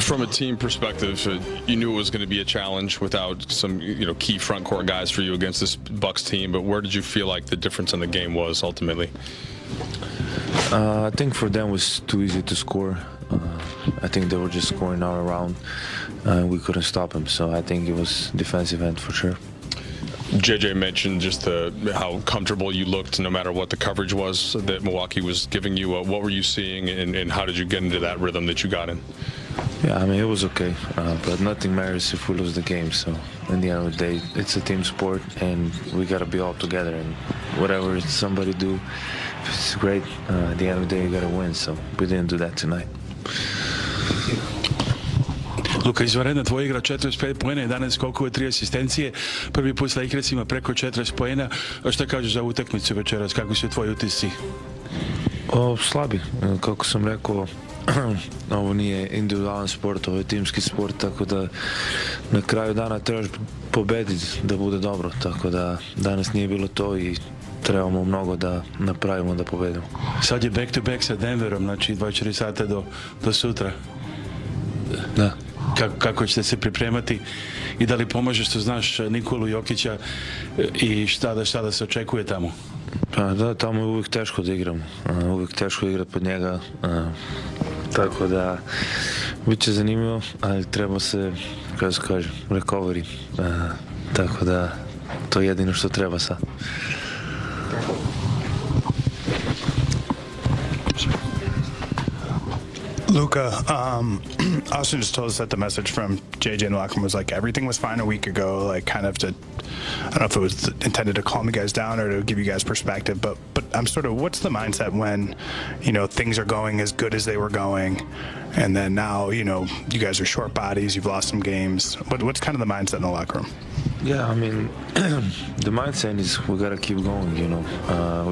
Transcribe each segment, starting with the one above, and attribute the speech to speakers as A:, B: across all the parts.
A: From a team perspective, you knew it was going to be a challenge without some, key front court guys for you against this Bucks team. But where did you feel like the difference in the game was ultimately?
B: I think for them it was too easy to score. I think they were just scoring all around, and we couldn't stop them. So I think it was defensive end for sure.
A: JJ mentioned just how comfortable you looked no matter what the coverage was that Milwaukee was giving you. What were you seeing, and how did you get into that rhythm that you got in?
B: Yeah, I mean, it was okay, but nothing matters if we lose the game. So in the end of the day, it's a team sport, and we got to be all together. And whatever somebody do, if it's great. At the end of the day, you got to win. So we didn't do that tonight.
C: Luka, izvanredna tvoj igra 45 poena, 11 skokova, 3 asistencije. Prvi put s Lakersima preko 40 poena. Šta kažeš za utakmicu večeras? Kako su tvoji utisci?
B: Slabi. Kako sam rekao, ovo nije individualan sport, ovo je timski sport, tako da na kraju dana trebaš pobediti da bude dobro. Tako da danas nije bilo to i trebamo mnogo da napravimo da pobedimo.
C: Sad je back to back sa Denverom, znači 24 sata do sutra.
B: Da.
C: Kako ćete se pripremati i da li pomaže što znaš Nikolu Jokića i šta da se očekuje tamo?
B: Pa da, tamo je uvijek teško da igram. Uvijek teško igrati pod njega. Tako da bit će zanimljivo, ali treba se, kako se kaže, recovery. Tako da to je jedino što treba sad.
D: Luka, Austin just told us that the message from JJ and Lockman was like everything was fine a week ago, like kind of to, I don't know if it was intended to calm you guys down or to give you guys perspective, but I'm sort of, what's the mindset when, things are going as good as they were going, and then now, you guys are short bodies, you've lost some games. What's kind of the mindset in the locker room?
B: Yeah, I mean, the mindset is we got to keep going,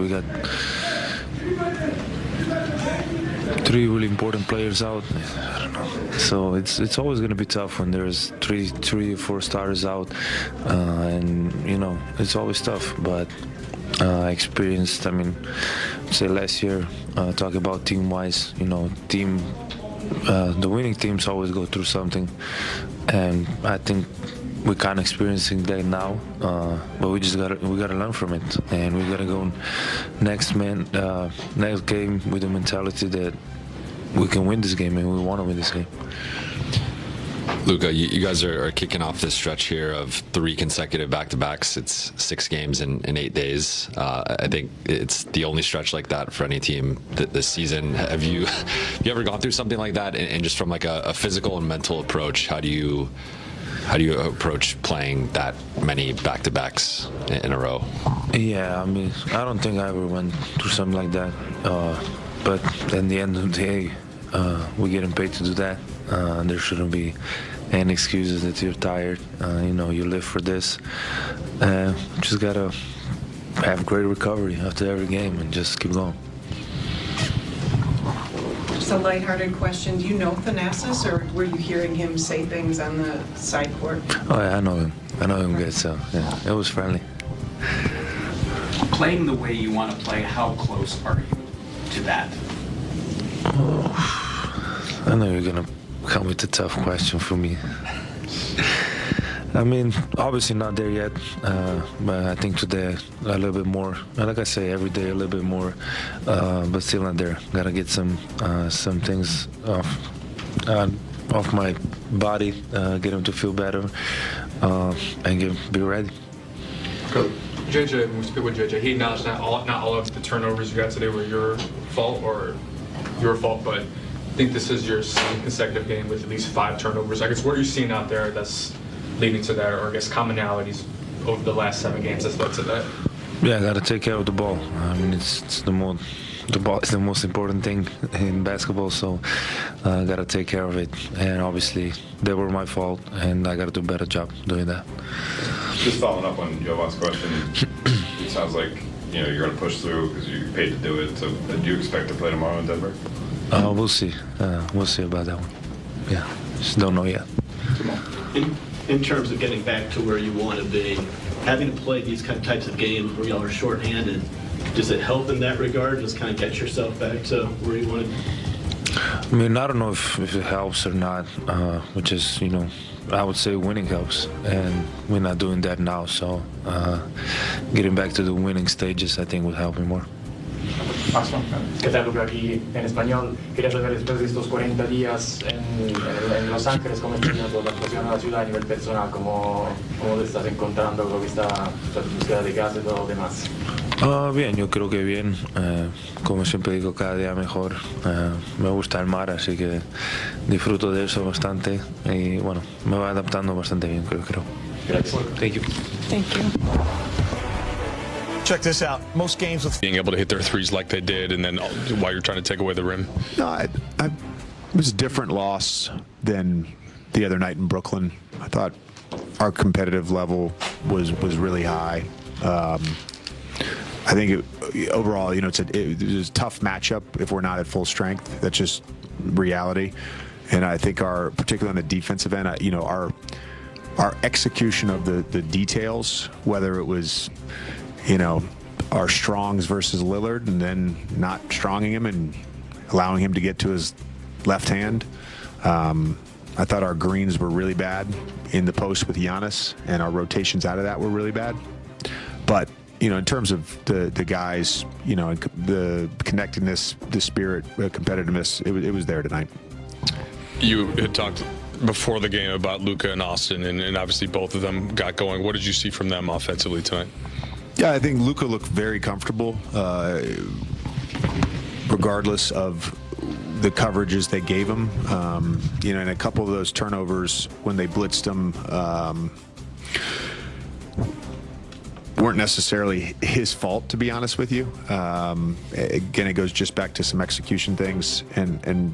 B: we got 3 really important players out. I don't know. So it's always going to be tough when there's 3 or 4 starters out, and it's always tough. But I experienced, say last year, talk about team-wise. The winning teams always go through something, and I think we're kind of experiencing that now. But we gotta learn from it, and we gotta go next game with the mentality that we can win this game, and we want to win this game.
E: Luka, you guys are kicking off this stretch here of 3 consecutive back-to-backs. It's 6 games in 8 days. I think it's the only stretch like that for any team this season. Have you ever gone through something like that? And just from like a physical and mental approach, how do you approach playing that many back-to-backs in a row?
B: Yeah, I don't think I ever went through something like that. But at the end of the day, we're getting paid to do that. There shouldn't be any excuses that you're tired. You live for this. Just gotta have great recovery after every game and just keep going.
F: Just a lighthearted question. Do you know Thanasis, or were you hearing him say things on the side court?
B: Oh yeah, I know him. I know him good, so yeah, it was friendly.
G: Playing the way you want to play, how close are you to that?
B: I know you're gonna come with a tough question for me. Obviously not there yet, but I think today a little bit more. Like I say, every day a little bit more, but still not there. Gotta get some things off my body, get him to feel better, and be ready.
H: Cool. JJ, when we speak with JJ, he acknowledged not all of the turnovers you got today were your fault, but I think this is your 2nd consecutive game with at least 5 turnovers. I guess what are you seeing out there that's leading to that, or I guess commonalities over the last 7 games that's led to that?
B: Yeah, I gotta take care of the ball. It's the ball is the most important thing in basketball, so I gotta take care of it. And obviously, they were my fault, and I gotta do a better job doing that.
I: Just following up on Jovan's question, it sounds like you're going to push through because you're paid to do it. So, do you expect to play tomorrow in Denver?
B: We'll see. We'll see about that one. Yeah, just don't know yet.
J: In terms of getting back to where you want to be, having to play these kind of types of games where y'all are shorthanded, does it help in that regard? Just kind of get yourself back to where you want to be?
B: I mean, I don't know if it helps or not, which is, I would say winning helps, and we're not doing that now. So getting back to the winning stages, I think, would help me more.
K: ¿Qué tal, Luka? Aquí en español. Quería saber, después de estos 40 días en Los Ángeles, ¿cómo estás viendo la actuación a la ciudad a nivel personal? ¿Cómo te estás encontrando con esta búsqueda de casa y todo lo demás?
B: Bien, yo creo que bien. Como siempre digo, cada día mejor. Me gusta el mar, así que disfruto de eso bastante. Y bueno, me va adaptando bastante bien, creo.
K: Gracias.
B: Thank you.
F: Thank you.
L: Check this out. Most games with
A: Being able to hit their threes like they did, and then while you're trying to take away the rim.
M: No, it was a different loss than the other night in Brooklyn. I thought our competitive level was really high. I think overall, it was a tough matchup if we're not at full strength. That's just reality. And I think particularly on the defensive end, our execution of the details, whether it was, our strongs versus Lillard and then not stronging him and allowing him to get to his left hand. I thought our greens were really bad in the post with Giannis, and our rotations out of that were really bad. But, in terms of the guys, the connectedness, the spirit, competitiveness, it was there tonight.
A: You had talked before the game about Luka and Austin, and obviously both of them got going. What did you see from them offensively tonight?
M: Yeah, I think Luka looked very comfortable, regardless of the coverages they gave him. And a couple of those turnovers when they blitzed him weren't necessarily his fault, to be honest with you. Again, it goes just back to some execution things and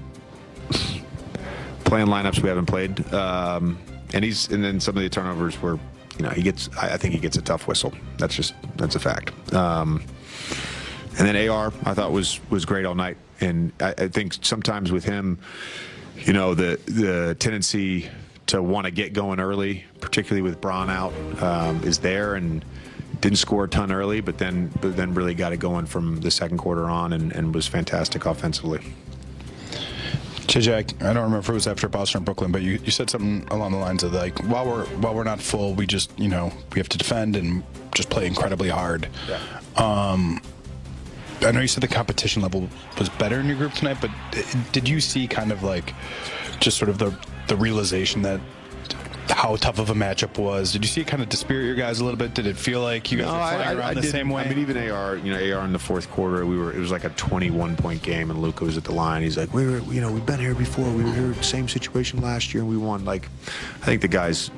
M: playing lineups we haven't played. And then some of the turnovers were, I think he gets a tough whistle. That's a fact. And then AR, I thought was great all night. And I think sometimes with him, the tendency to want to get going early, particularly with Bron out, is there, and didn't score a ton early, but then really got it going from the second quarter on and was fantastic offensively.
D: JJ, I don't remember if it was after Boston or Brooklyn, but you said something along the lines of like, while we're not full, we just we have to defend and just play incredibly hard.
M: Yeah.
D: I know you said the competition level was better in your group tonight, but did you see kind of like just sort of the realization that how tough of a matchup was? Did you see it kind of dispirit your guys a little bit? Did it feel like you guys were flying around the same way?
M: I mean, even AR in the fourth quarter, it was like a 21-point game, and Luka was at the line. He's like, we've been here before. We were here, same situation last year, and we won. Like, I think the guys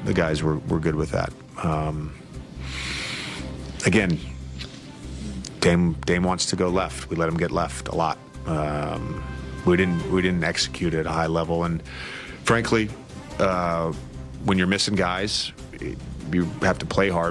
M: were good with that. Again, Dame wants to go left. We let him get left a lot. We didn't execute at a high level, and frankly, when you're missing guys, you have to play hard.